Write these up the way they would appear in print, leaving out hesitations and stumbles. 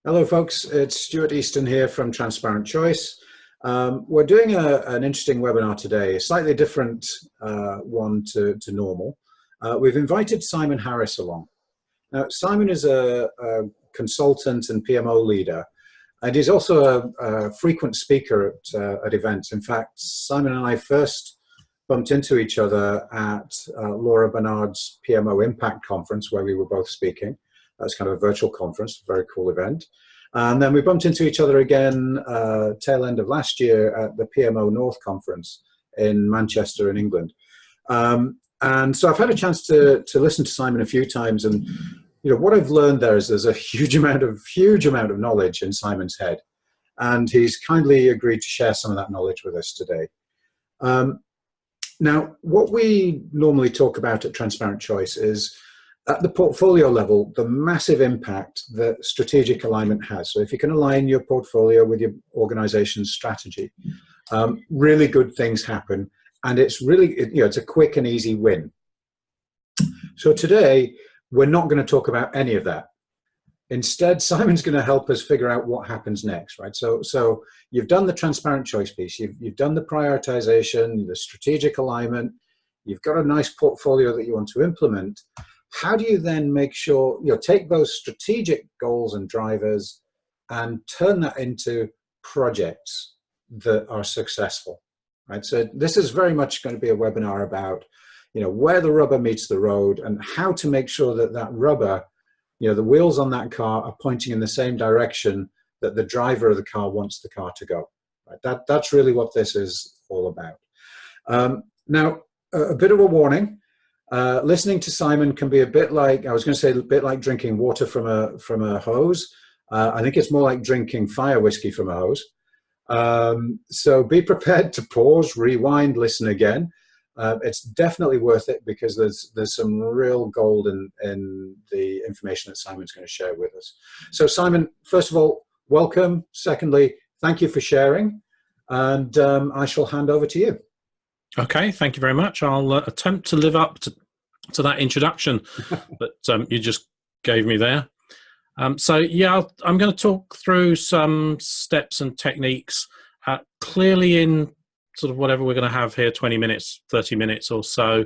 Hello, folks. It's Stuart Easton here from Transparent Choice. We're doing an interesting webinar today, a slightly different one to normal. We've invited Simon Harris along. Now, Simon is a consultant and PMO leader, and he's also a frequent speaker at events. In fact, Simon and I first bumped into each other at Laura Bernard's PMO Impact Conference, where we were both speaking. That's kind of a virtual conference, a very cool event. And then we bumped into each other again tail end of last year at the PMO North Conference in Manchester in England. And so I've had a chance to listen to Simon a few times, and what I've learned there is there's a huge amount of knowledge in Simon's head, and he's kindly agreed to share some of that knowledge with us today. Now, what we normally talk about at Transparent Choice is, at the portfolio level, the massive impact that strategic alignment has. So if you can align your portfolio with your organization's strategy, really good things happen. And it's really, it's a quick and easy win. So today, we're not going to talk about any of that. Instead, Simon's going to help us figure out what happens next, right? So you've done the transparent choice piece, you've done the prioritization, the strategic alignment, you've got a nice portfolio that you want to implement. How do you then make sure, take those strategic goals and drivers and turn that into projects that are successful, right? So this is very much going to be a webinar about, where the rubber meets the road and how to make sure that that rubber, the wheels on that car are pointing in the same direction that the driver of the car wants the car to go, right? That's really what this is all about. Now, a bit of a warning. Listening to Simon can be a bit like, I was going to say a bit like drinking water from a hose. I think it's more like drinking fire whiskey from a hose. So be prepared to pause, rewind, listen again. It's definitely worth it because there's some real gold in the information that Simon's going to share with us. So Simon, first of all, welcome. Secondly, thank you for sharing. And I shall hand over to you. Okay, thank you very much. I'll attempt to live up to that introduction that you just gave me there. So yeah, I'm going to talk through some steps and techniques, clearly in sort of whatever we're going to have here, 20 minutes, 30 minutes or so.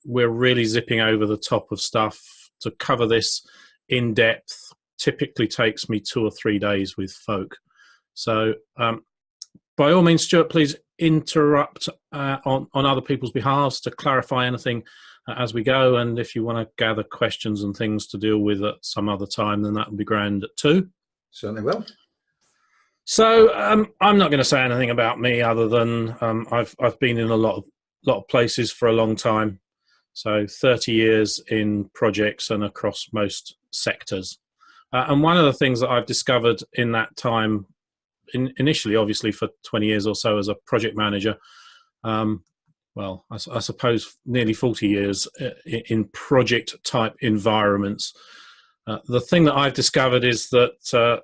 We're really zipping over the top of stuff. To cover this in depth typically takes me 2 or 3 days with folk. So by all means, Stuart, please interrupt on other people's behalves to clarify anything as we go. And if you want to gather questions and things to deal with at some other time, then that would be grand too. Certainly will. So I'm not going to say anything about me other than I've been in a lot of places for a long time. So 30 years in projects and across most sectors. And one of the things that I've discovered in that time, initially, obviously, for 20 years or so as a project manager, I suppose nearly 40 years in project-type environments. The thing that I've discovered is that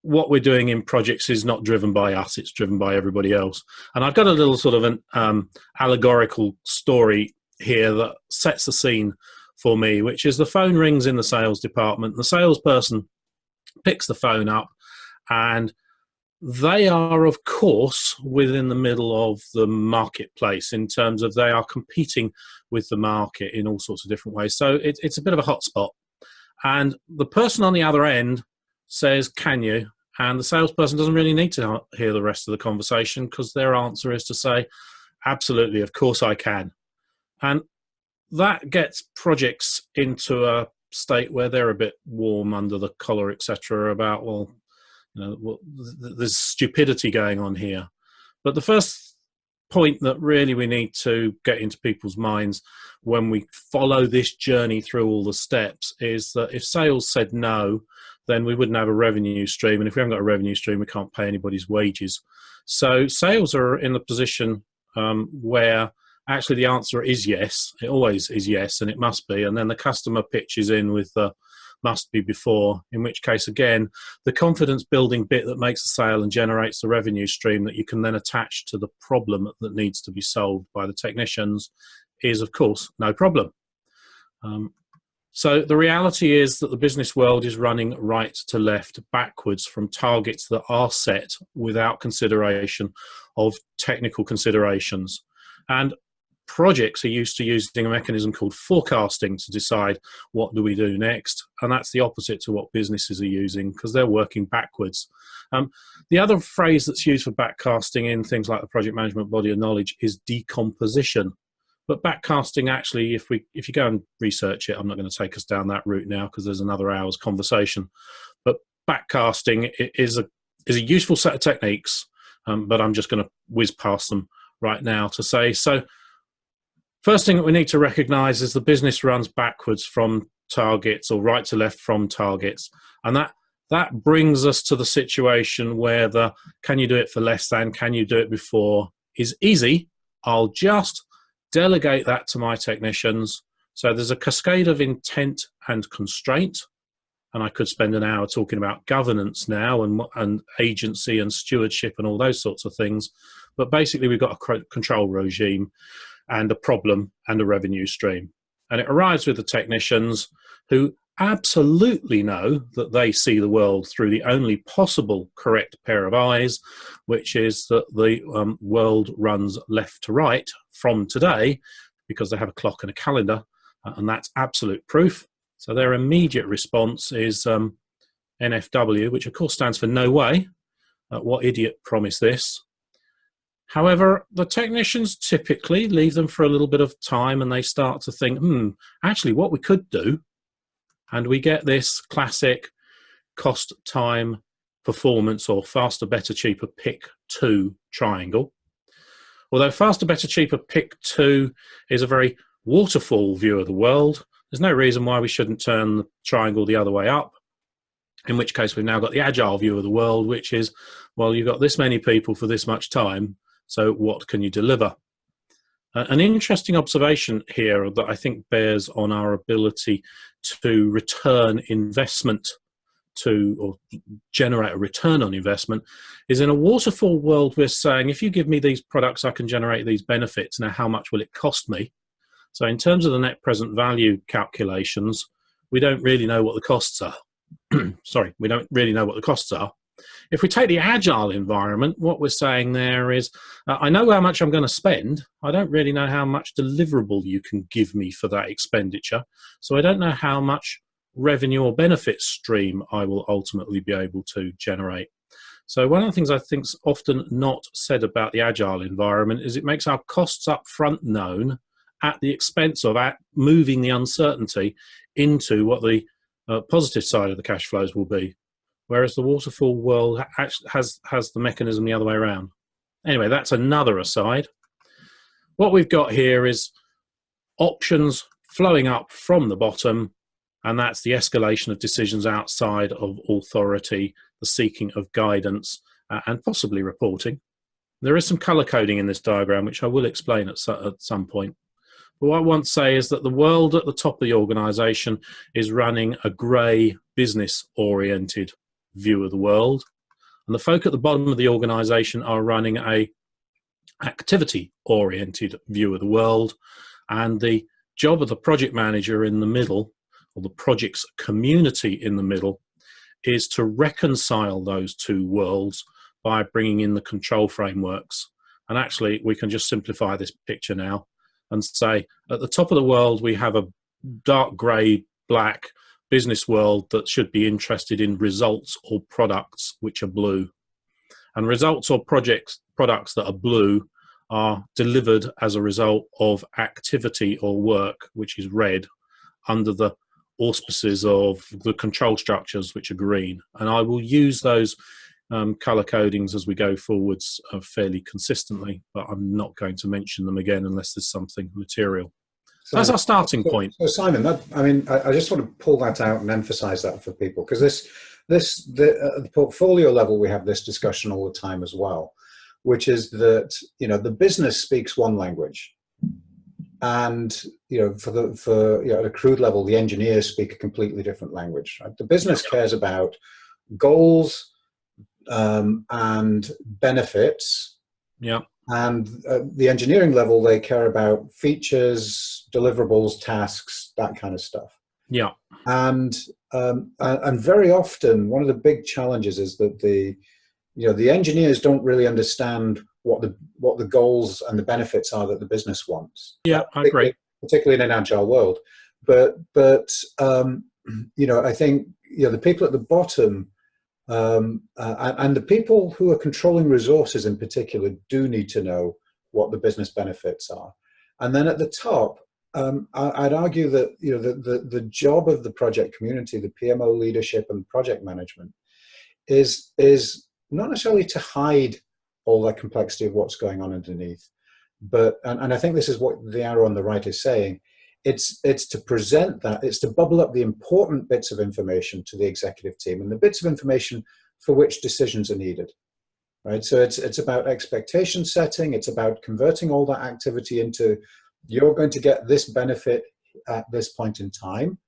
what we're doing in projects is not driven by us, it's driven by everybody else. And I've got a little sort of an allegorical story here that sets the scene for me, which is the phone rings in the sales department. The salesperson picks the phone up, and they are, of course, within the middle of the marketplace in terms of they are competing with the market in all sorts of different ways. So it's a bit of a hotspot. And the person on the other end says, "Can you?" And the salesperson doesn't really need to hear the rest of the conversation because their answer is to say, "Absolutely, of course I can." And that gets projects into a state where they're a bit warm under the collar, etc., about, there's stupidity going on here. But the first point that really we need to get into people's minds when we follow this journey through all the steps is that if sales said no, then we wouldn't have a revenue stream. And if we haven't got a revenue stream, we can't pay anybody's wages. So sales are in the position where actually the answer is yes. It always is yes, and it must be. And then the customer pitches in with the must be before, in which case, again, the confidence building bit that makes the sale and generates the revenue stream that you can then attach to the problem that needs to be solved by the technicians is, of course, no problem. So the reality is that the business world is running right to left, backwards from targets that are set without consideration of technical considerations. And projects are used to using a mechanism called forecasting to decide what do we do next. And that's the opposite to what businesses are using, because they're working backwards. The other phrase that's used for backcasting in things like the project management body of knowledge is decomposition. But backcasting, actually, if you go and research it, I'm not going to take us down that route now because there's another hour's conversation. But backcasting is a useful set of techniques, but I'm just going to whiz past them right now to say, so first thing that we need to recognize is the business runs backwards from targets, or right to left from targets. And that brings us to the situation where the can you do it for less than, can you do it before is easy. I'll just delegate that to my technicians. So there's a cascade of intent and constraint. And I could spend an hour talking about governance now and agency and stewardship and all those sorts of things. But basically, we've got a control regime and a problem and a revenue stream. And it arrives with the technicians who absolutely know that they see the world through the only possible correct pair of eyes, which is that the world runs left to right from today, because they have a clock and a calendar, and that's absolute proof. So their immediate response is NFW, which of course stands for no way. What idiot promised this? However, the technicians typically leave them for a little bit of time and they start to think, actually what we could do, and we get this classic cost, time, performance, or faster, better, cheaper, pick two triangle. Although faster, better, cheaper, pick two is a very waterfall view of the world, there's no reason why we shouldn't turn the triangle the other way up, in which case we've now got the agile view of the world, which is, well, you've got this many people for this much time, so what can you deliver? An interesting observation here that I think bears on our ability to return investment to, or generate a return on investment, is in a waterfall world we're saying, if you give me these products, I can generate these benefits. Now, how much will it cost me? So in terms of the net present value calculations, we don't really know what the costs are. Sorry, we don't really know what the costs are. If we take the agile environment, what we're saying there is, I know how much I'm going to spend. I don't really know how much deliverable you can give me for that expenditure. So I don't know how much revenue or benefit stream I will ultimately be able to generate. So one of the things I think is often not said about the agile environment is it makes our costs up front known at the expense of moving the uncertainty into what the positive side of the cash flows will be. Whereas the waterfall world actually has the mechanism the other way around. Anyway, that's another aside. What we've got here is options flowing up from the bottom, and that's the escalation of decisions outside of authority, the seeking of guidance, and possibly reporting. There is some color coding in this diagram, which I will explain at some point. But what I want to say is that the world at the top of the organization is running a grey, business-oriented view of the world, and the folk at the bottom of the organization are running a activity-oriented view of the world, and the job of the project manager in the middle, or the project's community in the middle, is to reconcile those two worlds by bringing in the control frameworks. And actually, we can just simplify this picture now and say, at the top of the world, we have a dark grey, black business world that should be interested in results or products which are blue. And results or products that are blue are delivered as a result of activity or work, which is red, under the auspices of the control structures, which are green. And I will use those color codings as we go forwards fairly consistently, but I'm not going to mention them again unless there's something material. So that's our starting point. So Simon, I just want to pull that out and emphasize that for people, because at the portfolio level, we have this discussion all the time as well, which is that, the business speaks one language, and at a crude level, the engineers speak a completely different language. Right? The business cares about goals and benefits. Yeah. And the engineering level, they care about features, deliverables, tasks, that kind of stuff. Yeah. And very often, one of the big challenges is that the engineers don't really understand what the goals and the benefits are that the business wants. Yeah, I agree. Particularly in an agile world. But I think the people at the bottom and the people who are controlling resources in particular do need to know what the business benefits are. And then at the top, I'd argue that the job of the project community, the PMO leadership and project management, is not necessarily to hide all the complexity of what's going on underneath, but and I think this is what the arrow on the right is saying. It's to present that, it's to bubble up the important bits of information to the executive team and the bits of information for which decisions are needed. Right, so it's about expectation setting. It's about converting all that activity into, you're going to get this benefit at this point in time,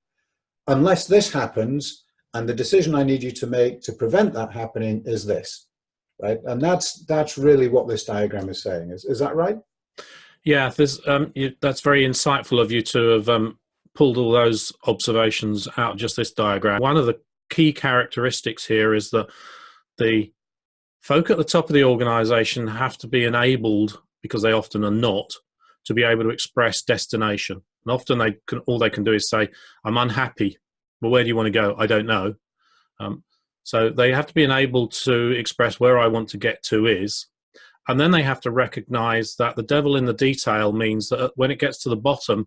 unless this happens, and the decision I need you to make to prevent that happening is this, right? And that's really what this diagram is saying. Is that right? Yeah, that's very insightful of you to have pulled all those observations out of just this diagram. One of the key characteristics here is that the folk at the top of the organization have to be enabled, because they often are not, to be able to express destination. And often all they can do is say, I'm unhappy. Well, where do you want to go? I don't know. So they have to be enabled to express where I want to get to is. And then they have to recognize that the devil in the detail means that when it gets to the bottom,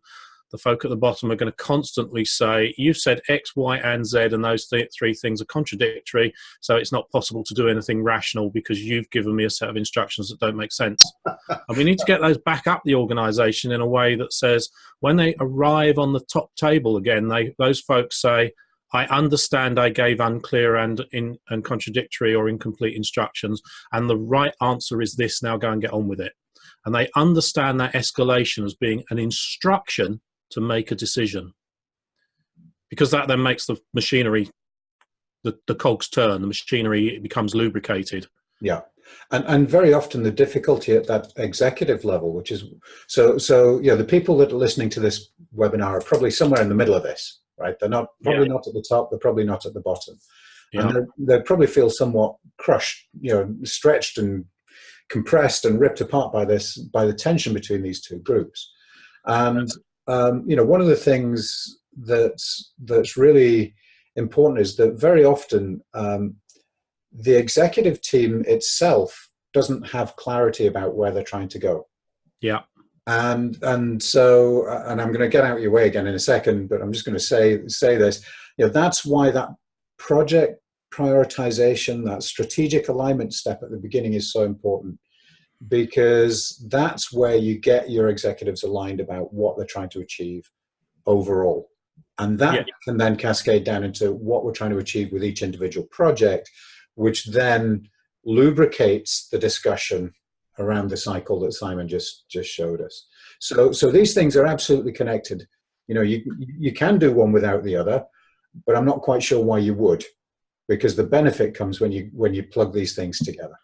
the folk at the bottom are going to constantly say, you've said X, Y, and Z, and those three things are contradictory, so it's not possible to do anything rational because you've given me a set of instructions that don't make sense. And we need to get those back up the organization in a way that says, when they arrive on the top table again, those folks say, I understand I gave unclear and contradictory or incomplete instructions, and the right answer is this, now go and get on with it. And they understand that escalation as being an instruction to make a decision, because that then makes the machinery, the cogs turn, the machinery becomes lubricated. Yeah. And very often the difficulty at that executive level, which is, so the people that are listening to this webinar are probably somewhere in the middle of this, right? They're probably not at the top, they're probably not at the bottom. Yeah. And they probably feel somewhat crushed, stretched and compressed and ripped apart by the tension between these two groups. And one of the things that's really important is that very often the executive team itself doesn't have clarity about where they're trying to go. Yeah. And so I'm going to get out of your way again in a second, but I'm just going to say this. That's why that project prioritization, that strategic alignment step at the beginning is so important, because that's where you get your executives aligned about what they're trying to achieve overall. And that can then cascade down into what we're trying to achieve with each individual project, which then lubricates the discussion around the cycle that Simon just showed us. So these things are absolutely connected. You can do one without the other, but I'm not quite sure why you would, because the benefit comes when you plug these things together.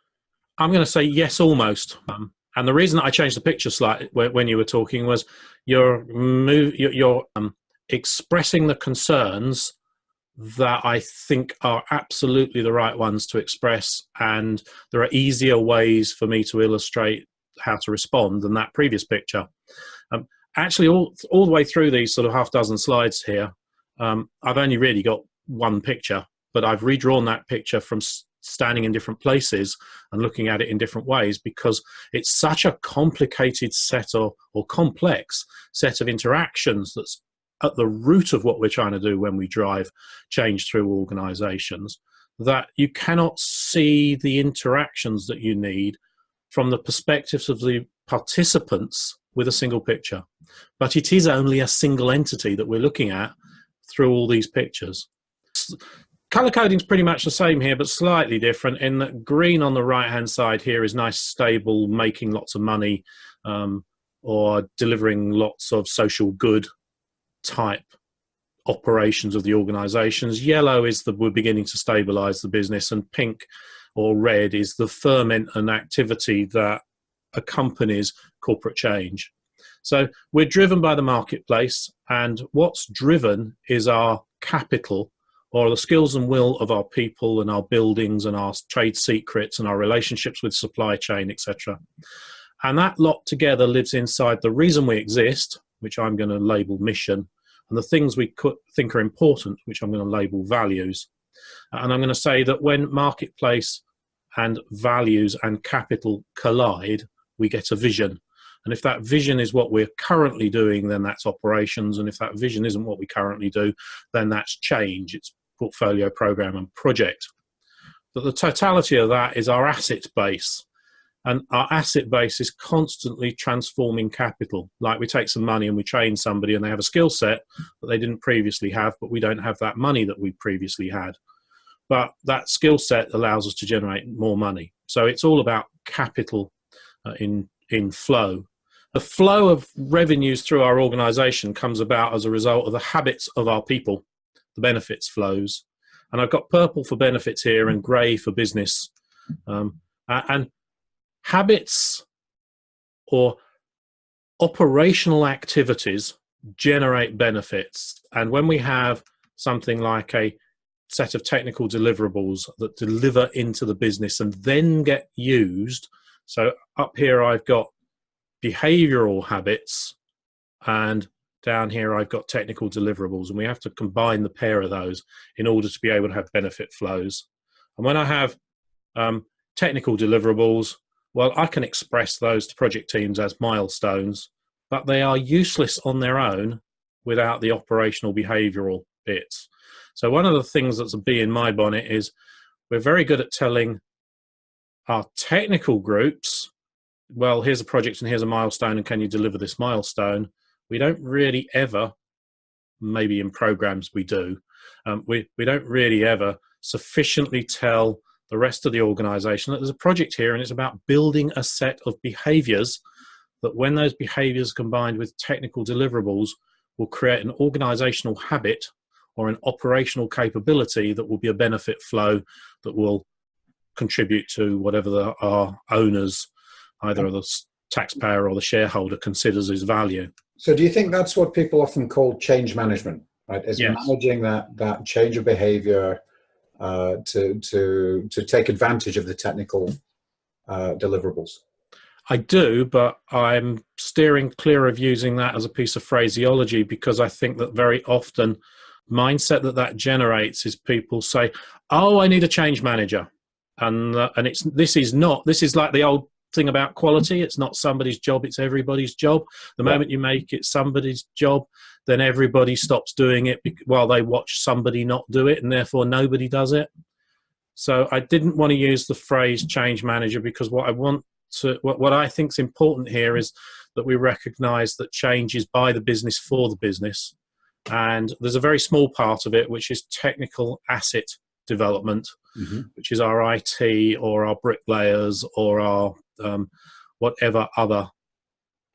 I'm going to say yes, almost. And the reason I changed the picture slightly when you were talking was you're expressing the concerns that I think are absolutely the right ones to express, and there are easier ways for me to illustrate how to respond than that previous picture. Actually, all the way through these sort of half dozen slides here, I've only really got one picture, but I've redrawn that picture from standing in different places and looking at it in different ways, because it's such a complicated set or complex set of interactions that's at the root of what we're trying to do when we drive change through organizations, that you cannot see the interactions that you need from the perspectives of the participants with a single picture. But it is only a single entity that we're looking at through all these pictures. Color coding is pretty much the same here, but slightly different in that green on the right-hand side here is nice, stable, making lots of money, or delivering lots of social good type operations of the organizations. Yellow is that we're beginning to stabilize the business, and pink or red is the ferment and activity that accompanies corporate change. So we're driven by the marketplace, and what's driven is our capital, or the skills and will of our people and our buildings and our trade secrets and our relationships with supply chain, etc. And that lot together lives inside the reason we exist, which I'm going to label mission, and the things we think are important, which I'm going to label values. And I'm going to say that when marketplace and values and capital collide, we get a vision. And if that vision is what we're currently doing, then that's operations. And if that vision isn't what we currently do, then that's change. It's portfolio, program, and project. But the totality of that is our asset base. And our asset base is constantly transforming capital. Like we take some money and we train somebody and they have a skill set that they didn't previously have, but we don't have that money that we previously had. But that skill set allows us to generate more money. So it's all about capital in flow. The flow of revenues through our organization comes about as a result of the habits of our people, the benefits flows. And I've got purple for benefits here and grey for business. And habits or operational activities generate benefits. And when we have something like a set of technical deliverables that deliver into the business and then get used, so up here I've got behavioral habits, and down here I've got technical deliverables, and we have to combine the pair of those in order to be able to have benefit flows. And when I have technical deliverables, well, I can express those to project teams as milestones, but they are useless on their own without the operational behavioral bits. So one of the things that's a bee in my bonnet is we're very good at telling our technical groups, well, here's a project and here's a milestone, and can you deliver this milestone? We don't really ever, maybe in programs we do, we don't really ever sufficiently tell the rest of the organization that there's a project here and it's about building a set of behaviors that when those behaviors combined with technical deliverables will create an organizational habit or an operational capability that will be a benefit flow that will contribute to whatever our owners, either the taxpayer or the shareholder, considers as value. So do you think that's what people often call change management, right? Is Yes. Managing that change of behavior to take advantage of the technical deliverables? I do, but I'm steering clear of using that as a piece of phraseology, because I think that very often mindset that generates is people say, oh, I need a change manager. And this is like the old thing about quality. It's not somebody's job, it's everybody's job. The moment you make it somebody's job, then everybody stops doing it while they watch somebody not do it, and therefore nobody does it. So I didn't want to use the phrase change manager, because what I think is important here is that we recognize that change is by the business for the business. And there's a very small part of it, which is technical asset development, which is our IT or our bricklayers or our whatever other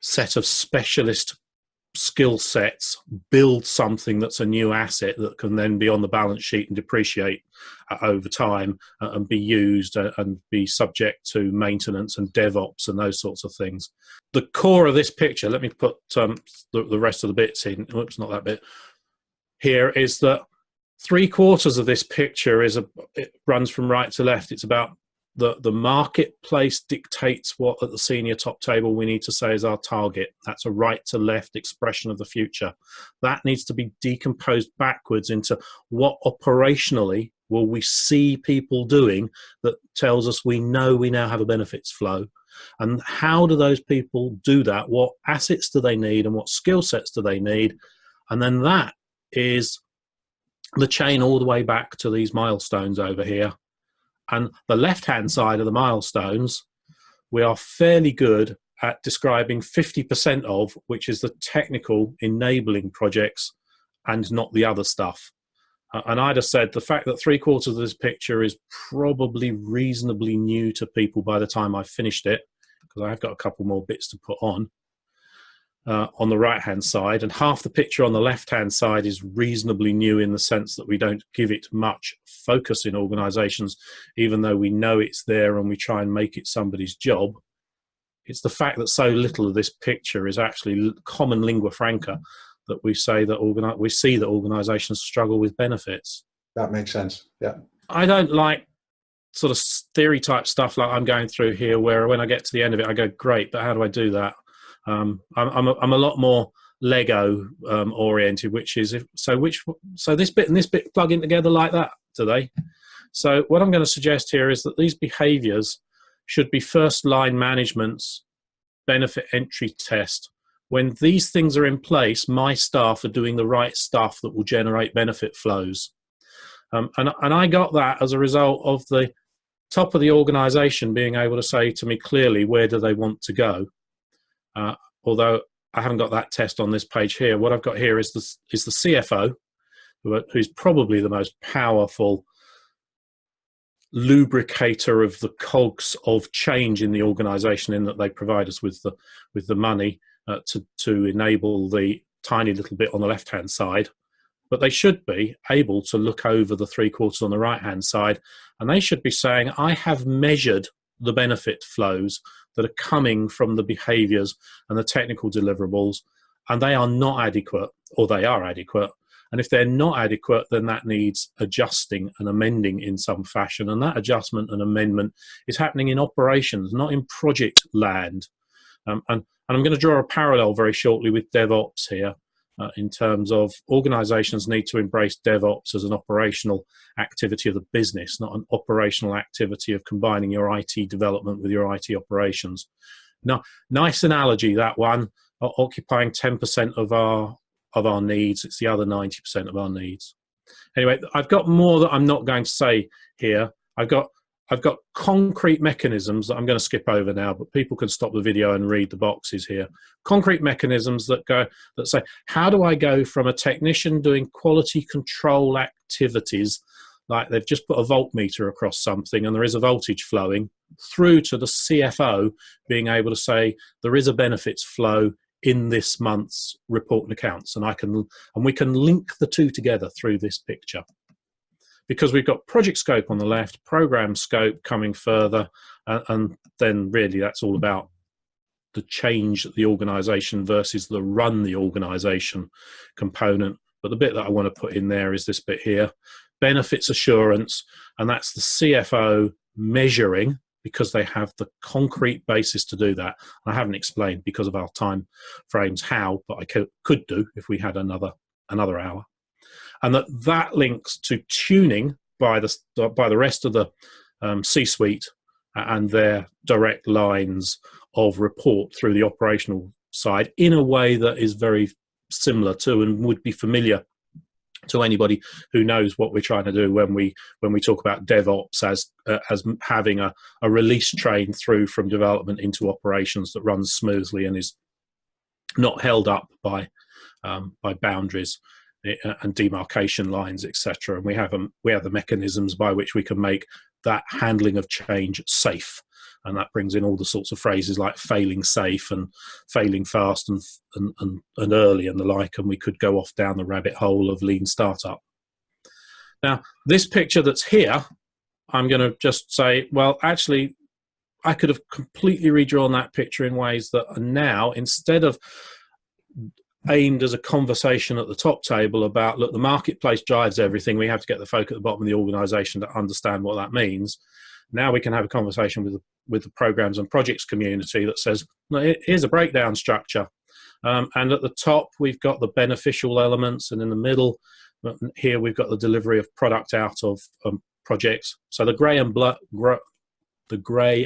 set of specialist skill sets build something that's a new asset that can then be on the balance sheet and depreciate over time and be used and be subject to maintenance and DevOps and those sorts of things. The core of this picture, let me put the rest of the bits in, oops, not that bit, here is that 3/4 of this picture it runs from right to left. It's about the marketplace dictates what at the senior top table we need to say is our target. That's a right to left expression of the future. That needs to be decomposed backwards into what operationally will we see people doing that tells us we now have a benefits flow. And how do those people do that? What assets do they need and what skill sets do they need? And then that is the chain all the way back to these milestones over here. And the left-hand side of the milestones, we are fairly good at describing 50% of, which is the technical enabling projects and not the other stuff. And I'd have said the fact that 3/4 of this picture is probably reasonably new to people by the time I've finished it, because I've got a couple more bits to put on the right-hand side, and half the picture on the left-hand side is reasonably new in the sense that we don't give it much focus in organizations, even though we know it's there and we try and make it somebody's job. It's the fact that so little of this picture is actually common lingua franca that we say that we see that organisations struggle with benefits. That makes sense. Yeah. I don't like sort of theory type stuff like I'm going through here, where when I get to the end of it, I go, great, but how do I do that? I'm a lot more Lego oriented, which is so this bit and this bit plug in together like that, do they? So what I'm going to suggest here is that these behaviours should be first line management's benefit entry test. When these things are in place, my staff are doing the right stuff that will generate benefit flows. And I got that as a result of the top of the organisation being able to say to me clearly where do they want to go. Although I haven't got that test on this page here. What I've got here is the CFO, who's probably the most powerful lubricator of the cogs of change in the organisation, in that they provide us with the money to enable the tiny little bit on the left hand side. But they should be able to look over the 3/4 on the right hand side, and they should be saying, I have measured the benefit flows that are coming from the behaviours and the technical deliverables, and they are not adequate, or they are adequate. And if they're not adequate, then that needs adjusting and amending in some fashion. And that adjustment and amendment is happening in operations, not in project land. And I'm going to draw a parallel very shortly with DevOps here, in terms of organizations need to embrace DevOps as an operational activity of the business, not an operational activity of combining your IT development with your IT operations. Now, nice analogy, that one, occupying 10% of our needs. It's the other 90% of our needs. Anyway, I've got more that I'm not going to say here. I've got concrete mechanisms that I'm going to skip over now, but people can stop the video and read the boxes here. Concrete mechanisms that say, how do I go from a technician doing quality control activities, like they've just put a voltmeter across something and there is a voltage flowing, through to the CFO being able to say there is a benefits flow in this month's report and accounts, and we can link the two together through this picture. Because we've got project scope on the left, program scope coming further, and then really that's all about the change the organisation versus the run the organisation component. But the bit that I want to put in there is this bit here, benefits assurance, and that's the CFO measuring, because they have the concrete basis to do that. And I haven't explained, because of our time frames, how, but I could do if we had another hour. And that links to tuning by the rest of the C-suite and their direct lines of report through the operational side in a way that is very similar to and would be familiar to anybody who knows what we're trying to do when we talk about DevOps as having a release train through from development into operations that runs smoothly and is not held up by boundaries and demarcation lines, etc. And we have the mechanisms by which we can make that handling of change safe, and that brings in all the sorts of phrases like failing safe and failing fast and early and the like, and we could go off down the rabbit hole of lean startup. Now, this picture that's here, I'm going to just say, well, actually, I could have completely redrawn that picture in ways that are now, instead of aimed as a conversation at the top table about, look, the marketplace drives everything, we have to get the folk at the bottom of the organisation to understand what that means. Now we can have a conversation with the programs and projects community that says, well, here's a breakdown structure. And at the top, we've got the beneficial elements, and in the middle, here we've got the delivery of product out of projects. So the grey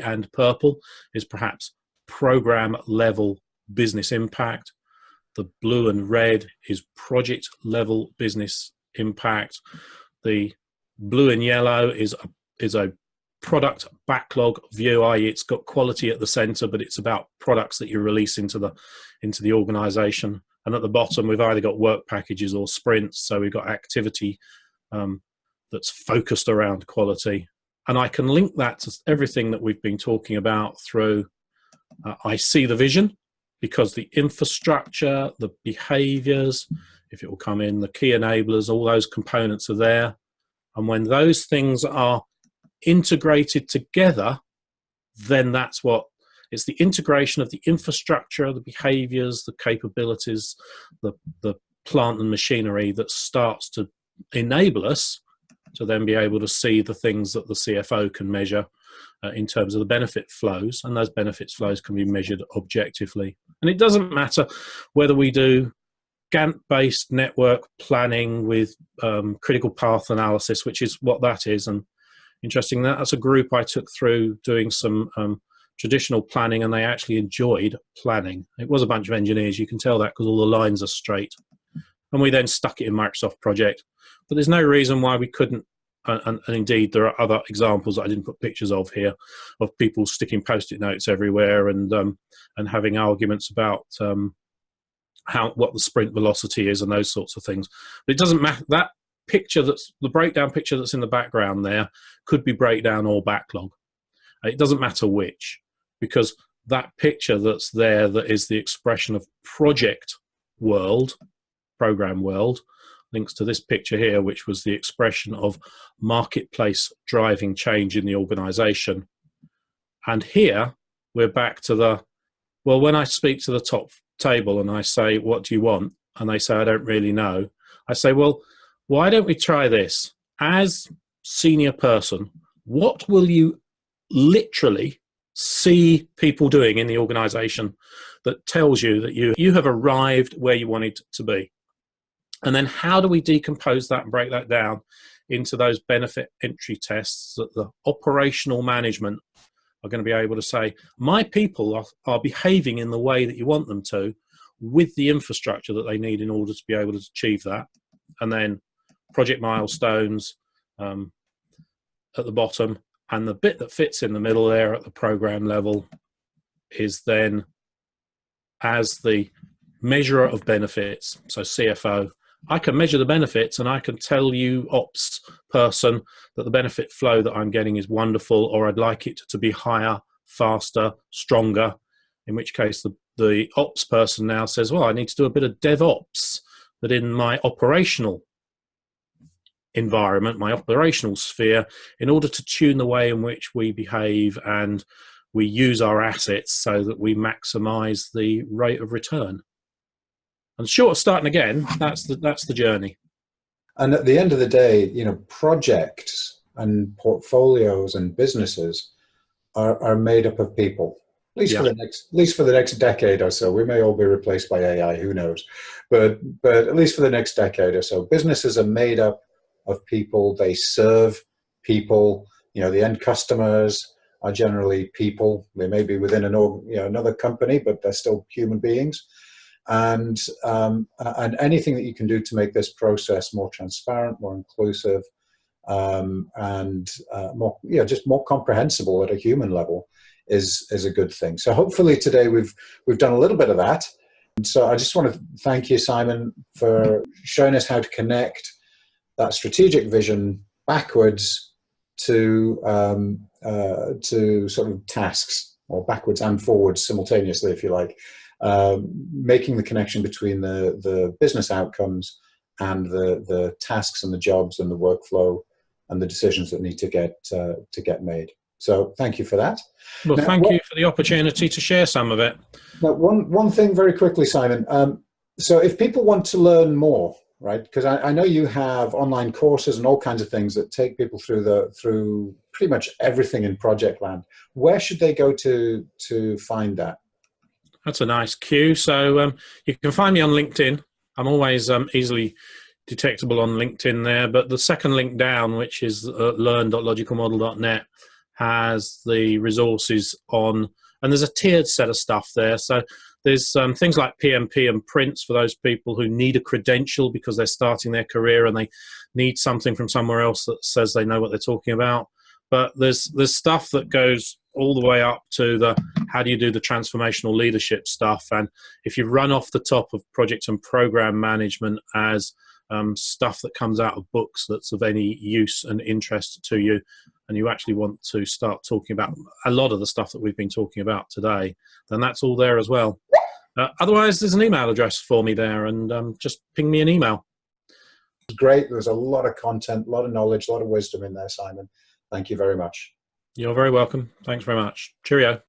and purple is perhaps program level business impact. The blue and red is project level business impact. The blue and yellow is a product backlog view, i.e. it's got quality at the center, but it's about products that you release into the organization. And at the bottom, we've either got work packages or sprints. So we've got activity that's focused around quality. And I can link that to everything that we've been talking about through I see the vision, because the infrastructure, the behaviors, if it will come in, the key enablers, all those components are there. And when those things are integrated together, then that's what It's the integration of the infrastructure, the behaviors, the capabilities, the plant and machinery that starts to enable us to then be able to see the things that the CFO can measure in terms of the benefit flows, and those benefits flows can be measured objectively. And it doesn't matter whether we do Gantt-based network planning with critical path analysis, which is what that is. And interesting, that's a group I took through doing some traditional planning, and they actually enjoyed planning. It was a bunch of engineers, you can tell that because all the lines are straight. And we then stuck it in Microsoft Project. But there's no reason why we couldn't, and indeed there are other examples that I didn't put pictures of here, of people sticking post-it notes everywhere and having arguments about what the sprint velocity is and those sorts of things. But it doesn't matter. That picture, that's the breakdown picture that's in the background there, could be breakdown or backlog. It doesn't matter which, because that picture that's there, that is the expression of project world, program world, links to this picture here, which was the expression of marketplace driving change in the organization. And here we're back to the, well, when I speak to the top table and I say, what do you want? And they say, I don't really know. I say, well, why don't we try this? As senior person, what will you literally see people doing in the organization that tells you that you have arrived where you wanted to be? And then how do we decompose that and break that down into those benefit entry tests that the operational management are going to be able to say, my people are behaving in the way that you want them to, with the infrastructure that they need in order to be able to achieve that. And then project milestones at the bottom, and the bit that fits in the middle there at the program level is then as the measurer of benefits. So CFO, I can measure the benefits and I can tell you, ops person, that the benefit flow that I'm getting is wonderful, or I'd like it to be higher, faster, stronger, in which case the ops person now says, well, I need to do a bit of DevOps, but in my operational environment, my operational sphere, in order to tune the way in which we behave and we use our assets so that we maximize the rate of return. And short of starting again, that's the journey. And at the end of the day, you know, projects and portfolios and businesses are made up of people. At least for the next decade or so. We may all be replaced by AI, who knows? But at least for the next decade or so, businesses are made up of people. They serve people. You know, the end customers are generally people. They may be within another company, but they're still human beings. And anything that you can do to make this process more transparent, more inclusive, and more, just more comprehensible at a human level is a good thing. So hopefully today we've done a little bit of that. And so I just want to thank you, Simon, for showing us how to connect that strategic vision backwards to sort of tasks, or backwards and forwards simultaneously, if you like. Making the connection between the business outcomes and the tasks and the jobs and the workflow and the decisions that need to get made. So thank you for that. Well, now, thank you for the opportunity to share some of it. Now, one thing very quickly, Simon. So if people want to learn more, right? Because I know you have online courses and all kinds of things that take people through pretty much everything in project land. Where should they go to find that? That's a nice cue. So you can find me on LinkedIn. I'm always easily detectable on LinkedIn there. But the second link down, which is learn.logicalmodel.net, has the resources on, and there's a tiered set of stuff there. So there's things like PMP and prints for those people who need a credential because they're starting their career and they need something from somewhere else that says they know what they're talking about. But there's stuff that goes all the way up to the how do you do the transformational leadership stuff. And if you run off the top of project and program management as stuff that comes out of books that's of any use and interest to you, and you actually want to start talking about a lot of the stuff that we've been talking about today, then that's all there as well. Otherwise, there's an email address for me there, and just ping me an email. Great. There's a lot of content, a lot of knowledge, a lot of wisdom in there, Simon. Thank you very much. You're very welcome. Thanks very much. Cheerio.